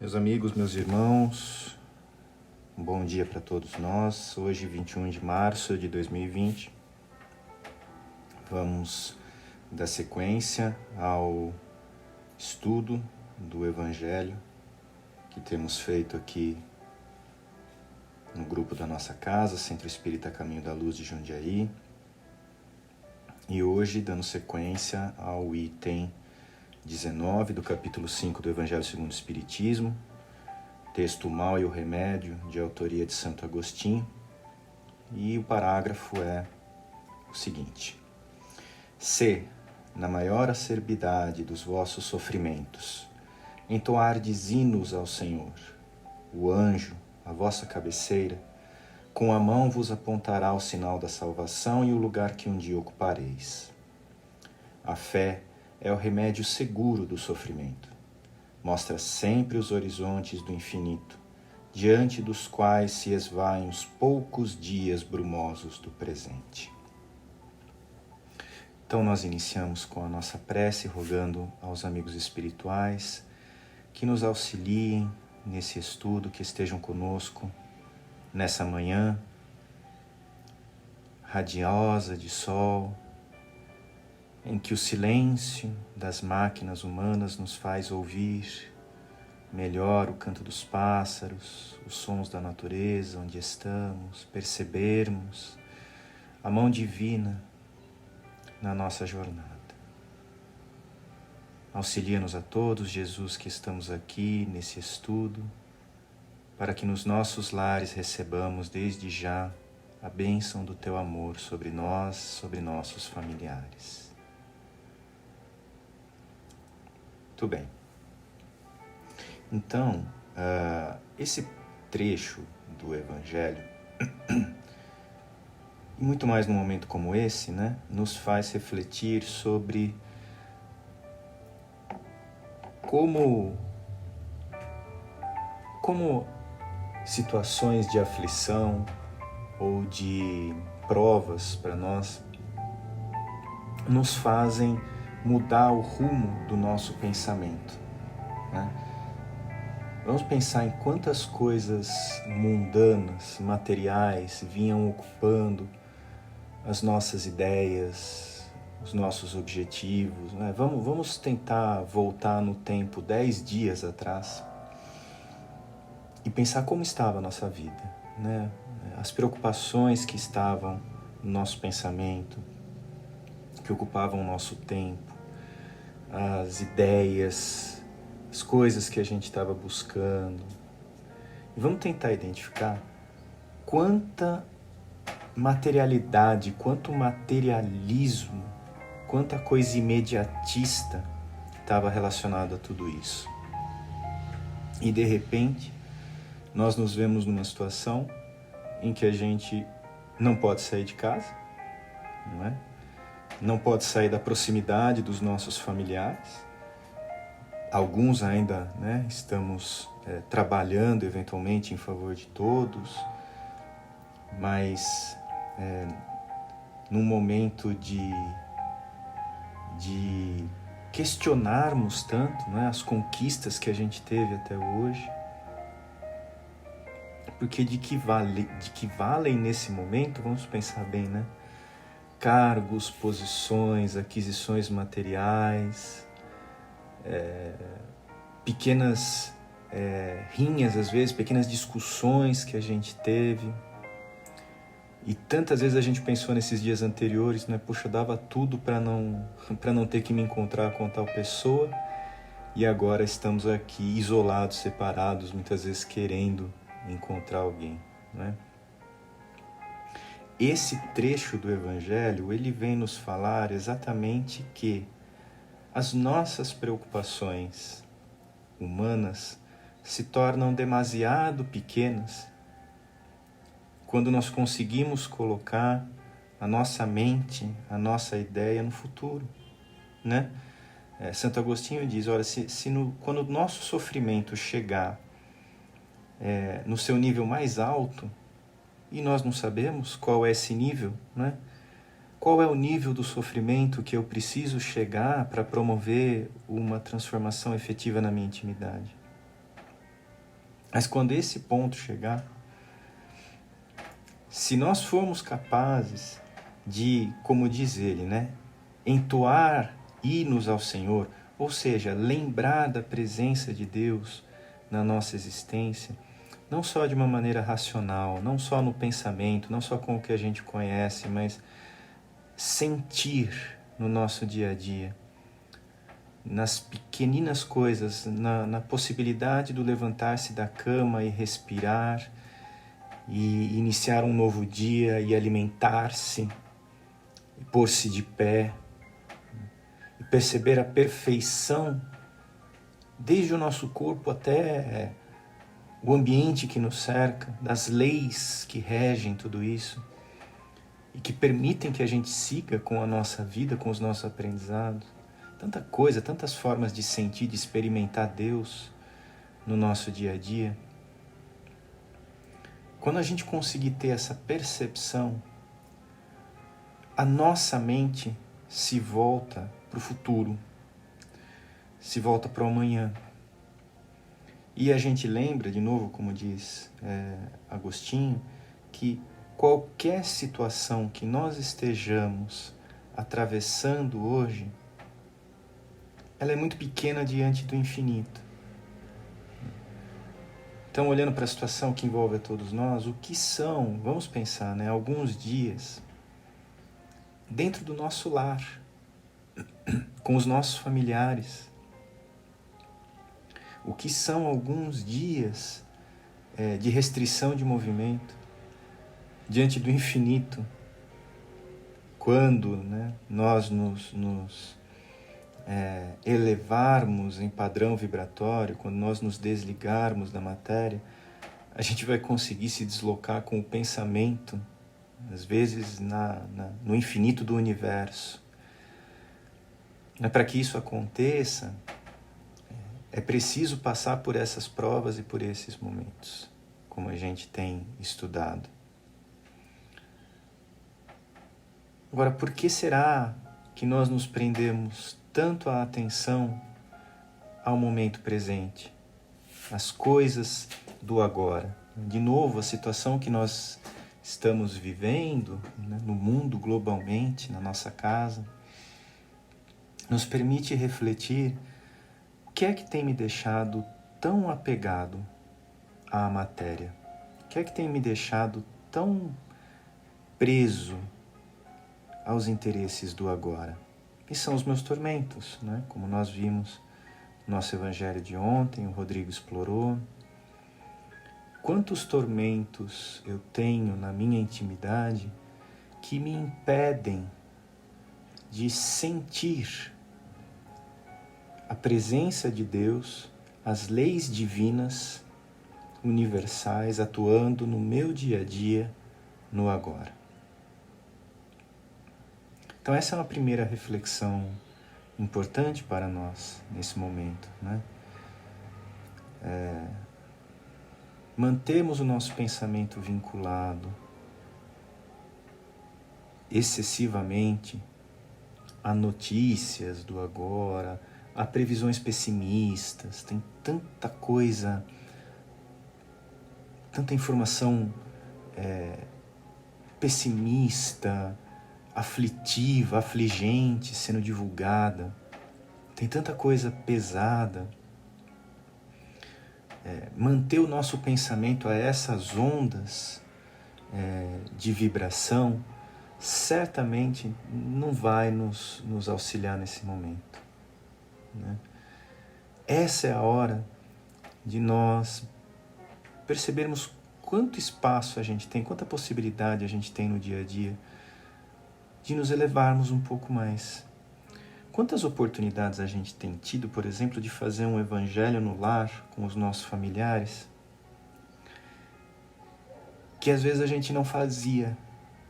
Meus amigos, meus irmãos, um bom dia para todos nós. Hoje, 21 de março de 2020, vamos dar sequência ao estudo do Evangelho que temos feito aqui no grupo da nossa casa, Centro Espírita Caminho da Luz de Jundiaí. E hoje, dando sequência ao item 19 do capítulo 5 do Evangelho segundo o Espiritismo, texto O Mal e o Remédio, de autoria de Santo Agostinho, e o parágrafo é o seguinte: Se, na maior acerbidade dos vossos sofrimentos, entoardes hinos ao Senhor, o anjo, a vossa cabeceira, com a mão vos apontará o sinal da salvação e o lugar que um dia ocupareis. A fé é o remédio seguro do sofrimento. Mostra sempre os horizontes do infinito, diante dos quais se esvaem os poucos dias brumosos do presente. Então nós iniciamos com a nossa prece, rogando aos amigos espirituais que nos auxiliem nesse estudo, que estejam conosco nessa manhã radiosa de sol, em que o silêncio das máquinas humanas nos faz ouvir melhor o canto dos pássaros, os sons da natureza onde estamos, percebermos a mão divina na nossa jornada. Auxilia-nos a todos, Jesus, que estamos aqui nesse estudo, para que nos nossos lares recebamos desde já a bênção do Teu amor sobre nós, sobre nossos familiares. Muito bem. Então, esse trecho do Evangelho, e muito mais num momento como esse, né, nos faz refletir sobre como situações de aflição ou de provas para nós nos fazem mudar o rumo do nosso pensamento, né? Vamos pensar em quantas coisas mundanas, materiais, vinham ocupando as nossas ideias, os nossos objetivos, né? Vamos tentar voltar no tempo 10 dias atrás e pensar como estava a nossa vida, né? As preocupações que estavam no nosso pensamento, que ocupavam o nosso tempo, as ideias, as coisas que a gente estava buscando. E vamos tentar identificar quanta materialidade, quanto materialismo, quanta coisa imediatista estava relacionada a tudo isso. E de repente, nós nos vemos numa situação em que a gente não pode sair de casa, não é? Não pode sair da proximidade dos nossos familiares. Alguns ainda, né, estamos trabalhando eventualmente em favor de todos, mas num momento de questionarmos tanto, né, as conquistas que a gente teve até hoje, porque de que valem nesse momento, vamos pensar bem, né? Cargos, posições, aquisições materiais, pequenas rinhas às vezes, pequenas discussões que a gente teve. E tantas vezes a gente pensou nesses dias anteriores, né? Poxa, eu dava tudo para não ter que me encontrar com tal pessoa, e agora estamos aqui isolados, separados, muitas vezes querendo encontrar alguém, né? Esse trecho do Evangelho, ele vem nos falar exatamente que as nossas preocupações humanas se tornam demasiado pequenas quando nós conseguimos colocar a nossa mente, a nossa ideia no futuro, né? Santo Agostinho diz, olha, quando o nosso sofrimento chegar no seu nível mais alto, e nós não sabemos qual é esse nível, né? Qual é o nível do sofrimento que eu preciso chegar para promover uma transformação efetiva na minha intimidade? Mas quando esse ponto chegar, se nós formos capazes de, como diz ele, né, entoar hinos ao Senhor, ou seja, lembrar da presença de Deus na nossa existência, não só de uma maneira racional, não só no pensamento, não só com o que a gente conhece, mas sentir no nosso dia a dia, nas pequeninas coisas, na possibilidade do levantar-se da cama e respirar, e iniciar um novo dia e alimentar-se, e pôr-se de pé, e perceber a perfeição, desde o nosso corpo até o ambiente que nos cerca, das leis que regem tudo isso, e que permitem que a gente siga com a nossa vida, com os nossos aprendizados. Tanta coisa, tantas formas de sentir, de experimentar Deus no nosso dia a dia. Quando a gente conseguir ter essa percepção, a nossa mente se volta para o futuro, se volta para o amanhã. E a gente lembra, de novo, como diz Agostinho, que qualquer situação que nós estejamos atravessando hoje, ela é muito pequena diante do infinito. Então, olhando para a situação que envolve a todos nós, o que são, vamos pensar, né, alguns dias dentro do nosso lar, com os nossos familiares. O que são alguns dias de restrição de movimento diante do infinito, quando, né, nós nos elevarmos em padrão vibratório, quando nós nos desligarmos da matéria, a gente vai conseguir se deslocar com o pensamento, às vezes no infinito do universo. Mas para que isso aconteça, é preciso passar por essas provas e por esses momentos, como a gente tem estudado. Agora, por que será que nós nos prendemos tanto a atenção ao momento presente, às coisas do agora? De novo, a situação que nós estamos vivendo, né, no mundo globalmente, na nossa casa, nos permite refletir o que é que tem me deixado tão apegado à matéria? O que é que tem me deixado tão preso aos interesses do agora? E são os meus tormentos, né? Como nós vimos no nosso evangelho de ontem, o Rodrigo explorou. Quantos tormentos eu tenho na minha intimidade que me impedem de sentir a presença de Deus, as leis divinas, universais, atuando no meu dia a dia, no agora. Então essa é uma primeira reflexão importante para nós nesse momento, né? Mantemos o nosso pensamento vinculado excessivamente a notícias do agora, a previsões pessimistas, tem tanta coisa, tanta informação pessimista, aflitiva, afligente sendo divulgada, tem tanta coisa pesada. Manter o nosso pensamento a essas ondas de vibração certamente não vai nos auxiliar nesse momento, né? Essa é a hora de nós percebermos quanto espaço a gente tem, quanta possibilidade a gente tem no dia a dia de nos elevarmos um pouco mais. Quantas oportunidades a gente tem tido, por exemplo, de fazer um evangelho no lar com os nossos familiares, que às vezes a gente não fazia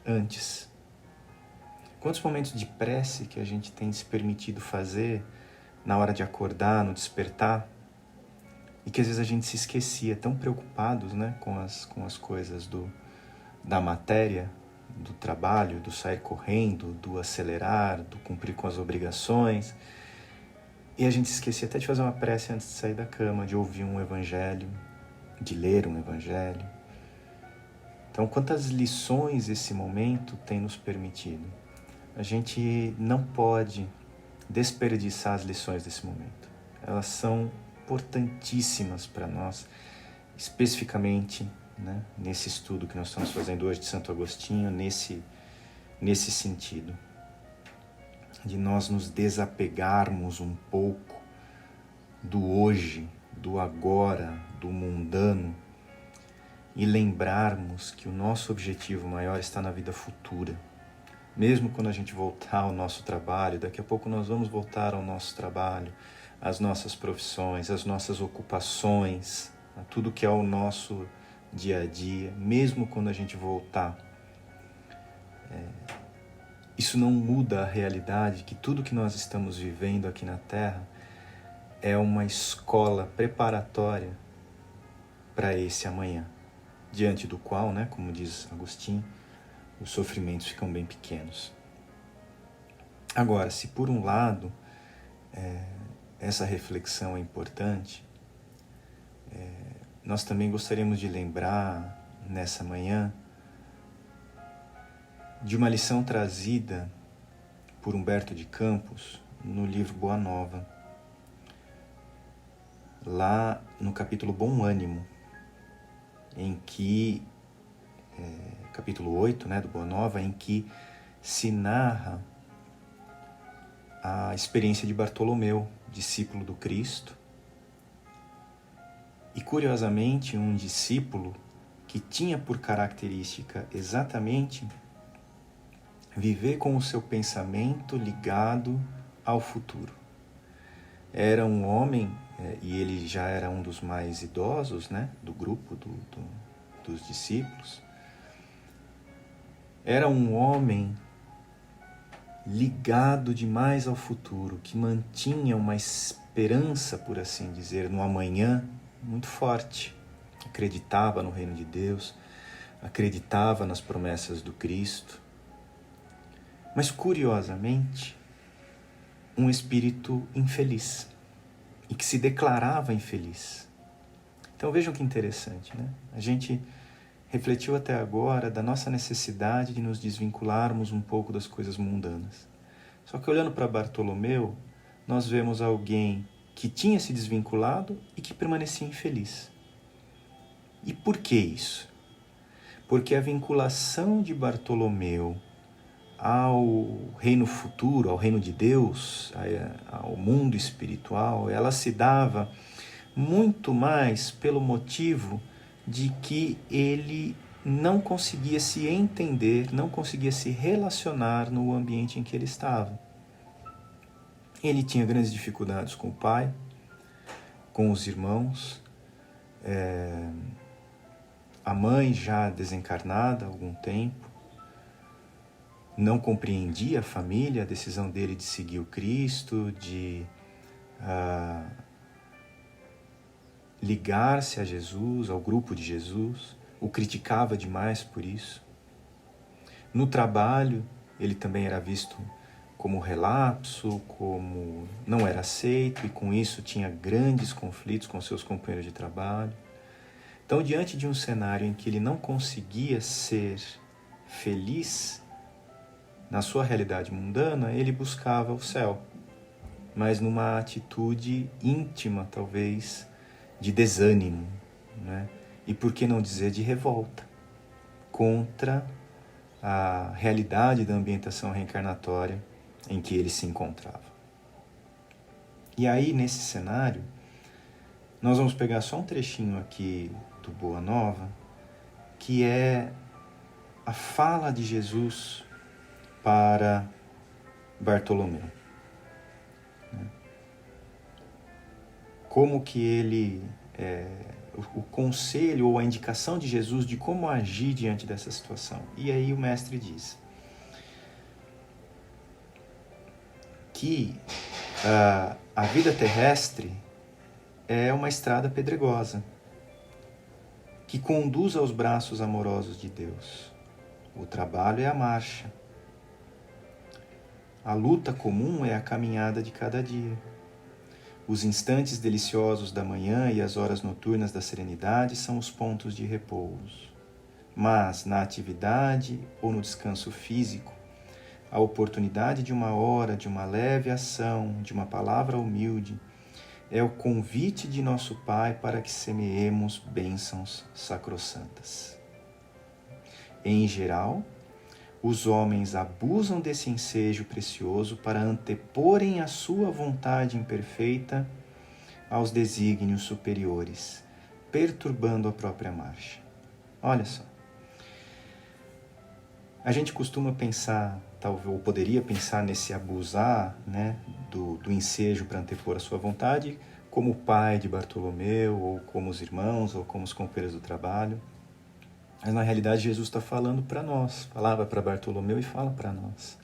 antes. Quantos momentos de prece que a gente tem se permitido fazer na hora de acordar, no despertar, e que às vezes a gente se esquecia, tão preocupados, né, com as coisas da matéria, do trabalho, do sair correndo, do acelerar, do cumprir com as obrigações. E a gente se esquecia até de fazer uma prece antes de sair da cama, de ouvir um evangelho, de ler um evangelho. Então, quantas lições esse momento tem nos permitido? A gente não pode desperdiçar as lições desse momento. Elas são importantíssimas para nós, especificamente, né, nesse estudo que nós estamos fazendo hoje de Santo Agostinho, nesse sentido, de nós nos desapegarmos um pouco do hoje, do agora, do mundano, e lembrarmos que o nosso objetivo maior está na vida futura. Mesmo quando a gente voltar ao nosso trabalho, daqui a pouco nós vamos voltar ao nosso trabalho, às nossas profissões, às nossas ocupações, a tudo que é o nosso dia a dia, mesmo quando a gente voltar. Isso não muda a realidade que tudo que nós estamos vivendo aqui na Terra é uma escola preparatória para esse amanhã, diante do qual, né, como diz Agostinho, os sofrimentos ficam bem pequenos. Agora, se por um lado essa reflexão é importante, nós também gostaríamos de lembrar nessa manhã de uma lição trazida por Humberto de Campos no livro Boa Nova, lá no capítulo Bom Ânimo, em que, capítulo 8, né, do Boa Nova, em que se narra a experiência de Bartolomeu, discípulo do Cristo, e curiosamente um discípulo que tinha por característica exatamente viver com o seu pensamento ligado ao futuro. Era um homem, e ele já era um dos mais idosos, né, do grupo dos discípulos. Era um homem ligado demais ao futuro, que mantinha uma esperança, por assim dizer, no amanhã muito forte. Acreditava no reino de Deus, acreditava nas promessas do Cristo. Mas, curiosamente, um espírito infeliz, e que se declarava infeliz. Então vejam que interessante, né? A gente refletiu até agora da nossa necessidade de nos desvincularmos um pouco das coisas mundanas. Só que olhando para Bartolomeu, nós vemos alguém que tinha se desvinculado e que permanecia infeliz. E por que isso? Porque a vinculação de Bartolomeu ao reino futuro, ao reino de Deus, ao mundo espiritual, ela se dava muito mais pelo motivo de que ele não conseguia se entender, não conseguia se relacionar no ambiente em que ele estava. Ele tinha grandes dificuldades com o pai, com os irmãos, a mãe já desencarnada há algum tempo, não compreendia a família, a decisão dele de seguir o Cristo, de ligar-se a Jesus, ao grupo de Jesus, o criticava demais por isso. No trabalho, ele também era visto como relapso, como não era aceito, e com isso tinha grandes conflitos com seus companheiros de trabalho. Então, diante de um cenário em que ele não conseguia ser feliz na sua realidade mundana, ele buscava o céu, mas numa atitude íntima, talvez, de desânimo, né? E por que não dizer de revolta contra a realidade da ambientação reencarnatória em que ele se encontrava. E aí, nesse cenário, nós vamos pegar só um trechinho aqui do Boa Nova, que é a fala de Jesus para Bartolomeu. Como que ele, o conselho ou a indicação de Jesus de como agir diante dessa situação. E aí o mestre diz que a vida terrestre é uma estrada pedregosa que conduz aos braços amorosos de Deus. O trabalho é a marcha. A luta comum é a caminhada de cada dia. Os instantes deliciosos da manhã e as horas noturnas da serenidade são os pontos de repouso. Mas, na atividade ou no descanso físico, a oportunidade de uma hora, de uma leve ação, de uma palavra humilde, é o convite de nosso Pai para que semeemos bênçãos sacrossantas. Em geral, os homens abusam desse ensejo precioso para anteporem a sua vontade imperfeita aos desígnios superiores, perturbando a própria marcha. Olha só. A gente costuma pensar, talvez, ou poderia pensar nesse abusar, né, do ensejo para antepor a sua vontade, como o pai de Bartolomeu, ou como os irmãos, ou como os companheiros do trabalho. Mas na realidade Jesus está falando para nós, falava para Bartolomeu e fala para nós.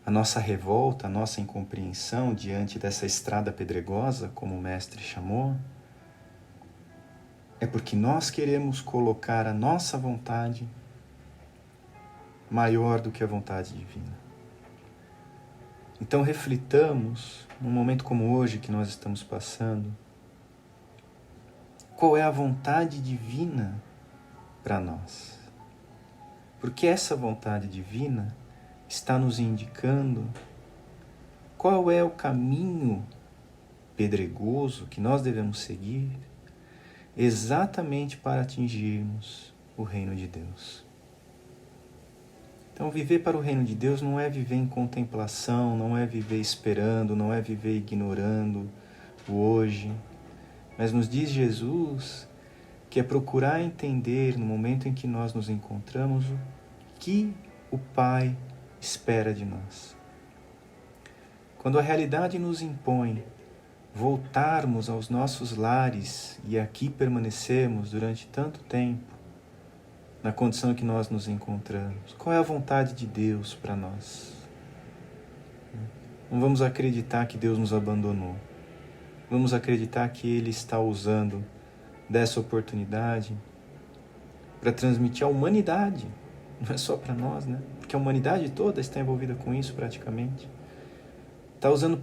A nossa revolta, a nossa incompreensão diante dessa estrada pedregosa, como o mestre chamou, é porque nós queremos colocar a nossa vontade maior do que a vontade divina. Então reflitamos, num momento como hoje que nós estamos passando, qual é a vontade divina para nós. Porque essa vontade divina está nos indicando qual é o caminho pedregoso que nós devemos seguir exatamente para atingirmos o reino de Deus. Então, viver para o reino de Deus não é viver em contemplação, não é viver esperando, não é viver ignorando o hoje, mas nos diz Jesus que é procurar entender no momento em que nós nos encontramos o que o Pai espera de nós. Quando a realidade nos impõe voltarmos aos nossos lares e aqui permanecermos durante tanto tempo, na condição em que nós nos encontramos, qual é a vontade de Deus para nós? Não vamos acreditar que Deus nos abandonou. Vamos acreditar que Ele está usando dessa oportunidade para transmitir à humanidade, não é só para nós, né? Porque a humanidade toda está envolvida com isso praticamente. Está usando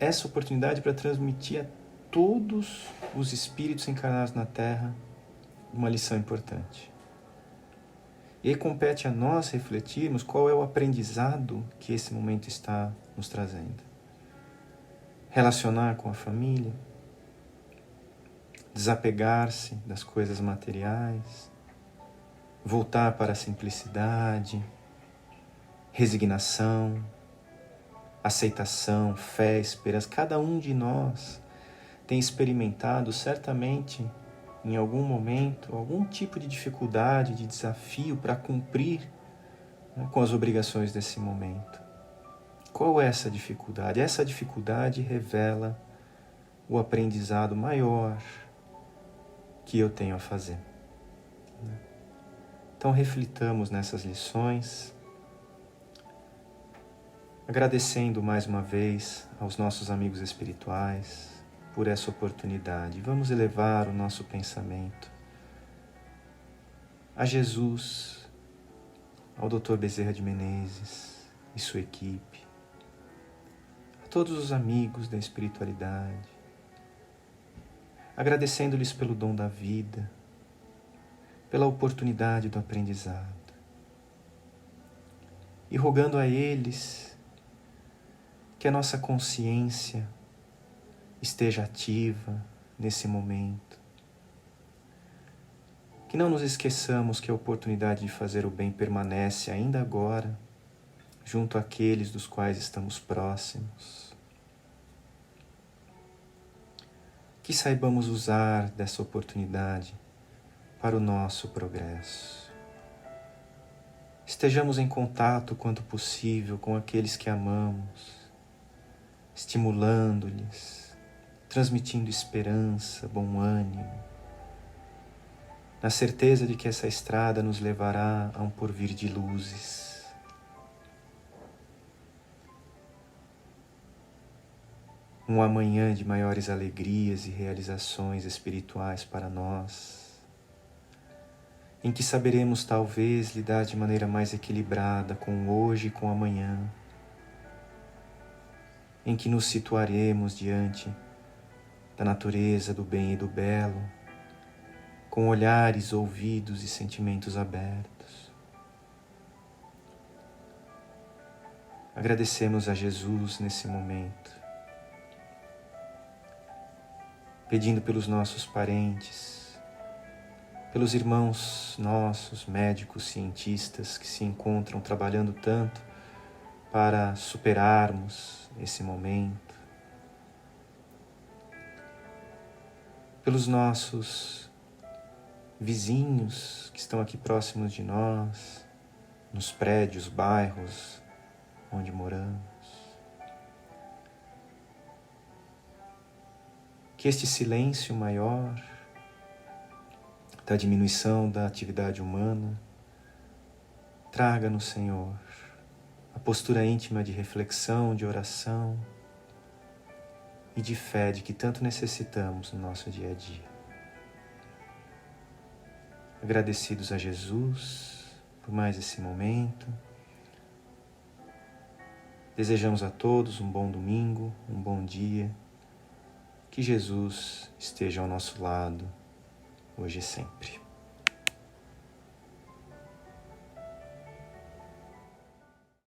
essa oportunidade para transmitir a todos os espíritos encarnados na Terra uma lição importante. E aí compete a nós refletirmos qual é o aprendizado que esse momento está nos trazendo. Relacionar com a família, desapegar-se das coisas materiais, voltar para a simplicidade, resignação, aceitação, fé, esperança. Cada um de nós tem experimentado certamente em algum momento algum tipo de dificuldade, de desafio para cumprir, né, com as obrigações desse momento. Qual é essa dificuldade? Essa dificuldade revela o aprendizado maior que eu tenho a fazer. Então reflitamos nessas lições, agradecendo mais uma vez aos nossos amigos espirituais por essa oportunidade. Vamos elevar o nosso pensamento a Jesus, ao Dr. Bezerra de Menezes e sua equipe, a todos os amigos da espiritualidade, agradecendo-lhes pelo dom da vida, pela oportunidade do aprendizado e rogando a eles que a nossa consciência esteja ativa nesse momento. Que não nos esqueçamos que a oportunidade de fazer o bem permanece ainda agora, junto àqueles dos quais estamos próximos. Que saibamos usar dessa oportunidade para o nosso progresso. Estejamos em contato quanto possível com aqueles que amamos, estimulando-lhes, transmitindo esperança, bom ânimo, na certeza de que essa estrada nos levará a um porvir de luzes. Um amanhã de maiores alegrias e realizações espirituais para nós, em que saberemos talvez lidar de maneira mais equilibrada com o hoje e com o amanhã, em que nos situaremos diante da natureza do bem e do belo, com olhares, ouvidos e sentimentos abertos. Agradecemos a Jesus nesse momento, pedindo pelos nossos parentes, pelos irmãos nossos, médicos, cientistas, que se encontram trabalhando tanto para superarmos esse momento, pelos nossos vizinhos que estão aqui próximos de nós, nos prédios, bairros onde moramos. Que este silêncio maior da diminuição da atividade humana traga-nos, Senhor, a postura íntima de reflexão, de oração e de fé de que tanto necessitamos no nosso dia a dia. Agradecidos a Jesus por mais esse momento, desejamos a todos um bom domingo, um bom dia, que Jesus esteja ao nosso lado, hoje e sempre.